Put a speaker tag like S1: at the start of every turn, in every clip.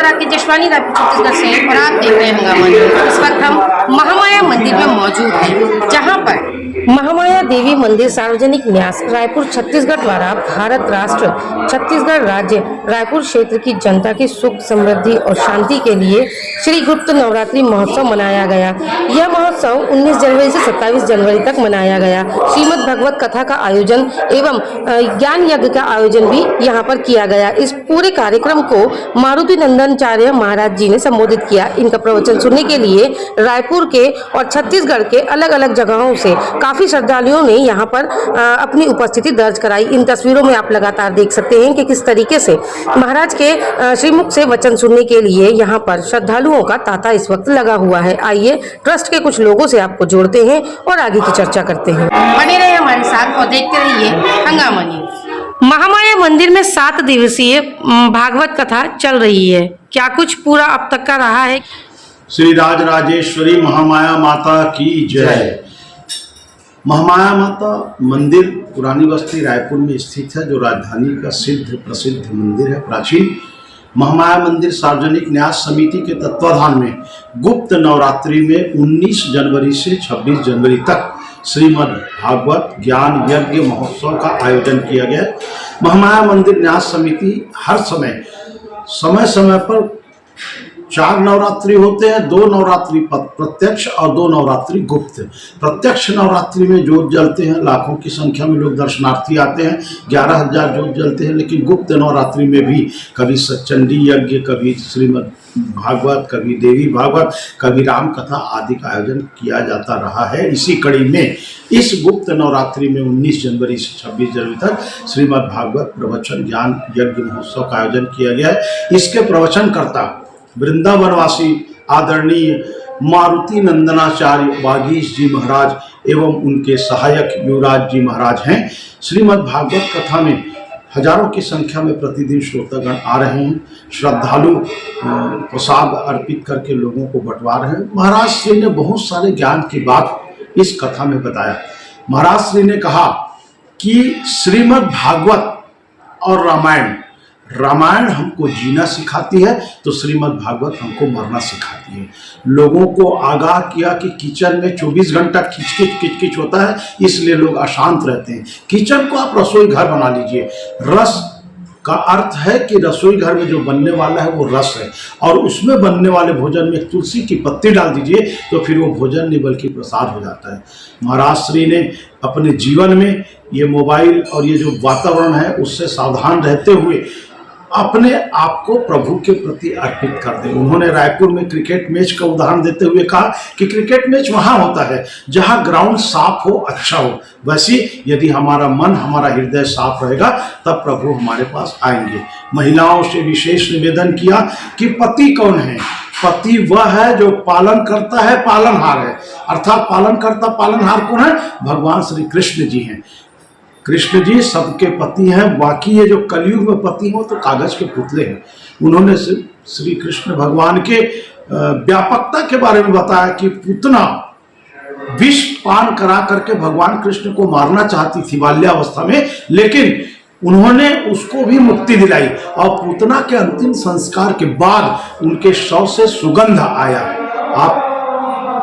S1: राकेश जसवानी, रायपुर छत्तीसगढ़ से, और आप देख रहे हैं हंगामा न्यूज़। इस वक्त हम महामाया मंदिर में मौजूद हैं, जहां पर महामाया देवी मंदिर सार्वजनिक न्यास रायपुर छत्तीसगढ़ द्वारा भारत राष्ट्र छत्तीसगढ़ राज्य रायपुर क्षेत्र की जनता की सुख समृद्धि और शांति के लिए श्री गुप्त नवरात्रि महोत्सव मनाया गया। यह महोत्सव 19 जनवरी से 27 जनवरी तक मनाया गया। श्रीमद् भगवत कथा का आयोजन एवं ज्ञान यज्ञ का आयोजन भी यहाँ पर किया गया। इस पूरे कार्यक्रम को मारुति नंदनाचार्य महाराज जी ने संबोधित किया। इनका प्रवचन सुनने के लिए रायपुर के और छत्तीसगढ़ के अलग अलग जगहों से काफी श्रद्धालुओं ने यहाँ पर अपनी उपस्थिति दर्ज कराई। इन तस्वीरों में आप लगातार देख सकते हैं कि किस तरीके से महाराज के श्रीमुख से वचन सुनने के लिए यहाँ पर श्रद्धालुओं का तांता इस वक्त लगा हुआ है। आइए ट्रस्ट के कुछ लोगों से आपको जोड़ते हैं और आगे की चर्चा करते हैं। बने रहिए हमारे साथ और देखते रहिए हंगामा न्यूज़। महामाया मंदिर में 7 दिवसीय भागवत कथा चल रही है। क्या कुछ पूरा अब तक का रहा है?
S2: श्री राज राजेश्वरी महामाया माता की जय। महामाया माता मंदिर पुरानी बस्ती रायपुर में स्थित है, जो राजधानी का सिद्ध प्रसिद्ध मंदिर है। प्राचीन महामाया मंदिर सार्वजनिक न्यास समिति के तत्वाधान में गुप्त नवरात्रि में 19 जनवरी से 26 जनवरी तक श्रीमद् भागवत ज्ञान यज्ञ महोत्सव का आयोजन किया गया। महामाया मंदिर न्यास समिति हर समय पर 4 नवरात्रि होते हैं, 2 नवरात्रि प्रत्यक्ष और 2 नवरात्रि गुप्त। प्रत्यक्ष नवरात्रि में जोत जलते हैं, लाखों की संख्या में लोग दर्शनार्थी आते हैं, 11,000 जोत जलते हैं। लेकिन गुप्त नवरात्रि में भी कभी सच्चंडी यज्ञ, कभी श्रीमद् भागवत, कभी देवी भागवत, कभी राम कथा आदि का आयोजन किया जाता रहा है। इसी कड़ी में इस गुप्त नवरात्रि में 19 जनवरी से 26 जनवरी तक श्रीमद् भागवत प्रवचन ज्ञान यज्ञ महोत्सव का आयोजन किया गया है। इसके प्रवचनकर्ता वृंदावनवासी आदरणीय मारुति नंदनाचार्य वागीश जी महाराज एवं उनके सहायक युवराज जी महाराज हैं। श्रीमद् भागवत कथा में हजारों की संख्या में प्रतिदिन श्रोतागण आ रहे हैं। श्रद्धालु प्रसाद अर्पित करके लोगों को बंटवा रहे हैं। महाराज श्री ने बहुत सारे ज्ञान की बात इस कथा में बताया। महाराज श्री ने कहा कि श्रीमद् भागवत और रामायण हमको जीना सिखाती है, तो श्रीमद् भागवत हमको मरना सिखाती है। लोगों को आगाह किया कि किचन में 24 घंटा किचकिच होता है, इसलिए लोग अशांत रहते हैं। किचन को आप रसोई घर बना लीजिए। रस का अर्थ है कि रसोई घर में जो बनने वाला है वो रस है, और उसमें बनने वाले भोजन में तुलसी की पत्ती डाल दीजिए तो फिर वो भोजन नहीं बल्कि प्रसाद हो जाता है। महाराज श्री ने अपने जीवन में ये मोबाइल और ये जो वातावरण है उससे सावधान रहते हुए अपने आप को प्रभु के प्रति अर्पित कर दें। उन्होंने रायपुर में क्रिकेट मैच का उदाहरण देते हुए कहा कि क्रिकेट मैच वहाँ होता है जहाँ ग्राउंड साफ हो, अच्छा हो। वैसे यदि हमारा मन, हमारा हृदय साफ रहेगा तब प्रभु हमारे पास आएंगे। महिलाओं से विशेष निवेदन किया कि पति कौन है? पति वह है जो पालन करता है, पालनहार है। अर्थात पालनहार कौन है? भगवान श्री कृष्ण जी हैं। कृष्ण जी सबके पति हैं। बाकी ये जो कलयुग में पति हो तो कागज के पुतले हैं। उन्होंने श्री कृष्ण भगवान के व्यापकता के बारे में बताया कि पूतना विष पान करा करके भगवान कृष्ण को मारना चाहती थी बाल्यावस्था में, लेकिन उन्होंने उसको भी मुक्ति दिलाई। और पूतना के अंतिम संस्कार के बाद उनके शव से सुगंध आया। आप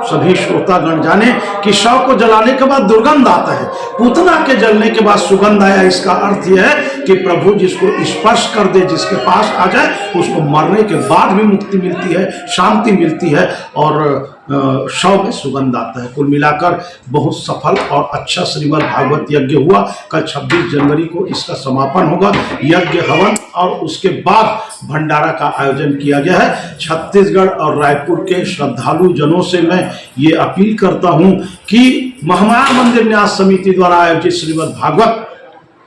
S2: सभी श्रोतागण जाने कि शव को जलाने के बाद दुर्गंध आता है, पूतना के जलने के बाद सुगंध आया। इसका अर्थ यह है कि प्रभु जिसको स्पर्श कर दे, जिसके पास आ जाए, उसको मरने के बाद भी मुक्ति मिलती है, शांति मिलती है और शव में सुगंध आता है। कुल मिलाकर बहुत सफल और अच्छा श्रीमद् भागवत यज्ञ हुआ। कल 26 जनवरी को इसका समापन होगा। यज्ञ हवन और उसके बाद भंडारा का आयोजन किया गया है। छत्तीसगढ़ और रायपुर के श्रद्धालु जनों से मैं ये अपील करता हूं कि महामाया मंदिर न्यास समिति द्वारा आयोजित श्रीमद् भागवत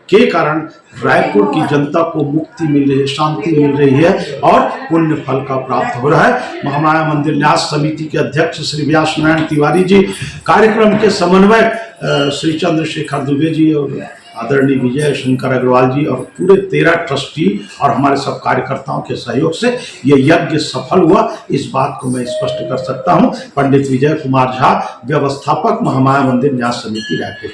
S2: के कारण रायपुर की जनता को मुक्ति मिल रही है, शांति मिल रही है और पुण्य फल का प्राप्त हो रहा है। महामाया मंदिर न्यास समिति के अध्यक्ष श्री व्यास नारायण तिवारी जी, कार्यक्रम के समन्वयक श्री चंद्रशेखर दुबे जी और आदरणीय विजय शंकर अग्रवाल जी और पूरे 13 ट्रस्टी और हमारे सब कार्यकर्ताओं के सहयोग से ये यज्ञ सफल हुआ। इस बात को मैं स्पष्ट कर सकता हूं। पंडित विजय कुमार झा, व्यवस्थापक महामाया मंदिर न्यास समिति रायपुर।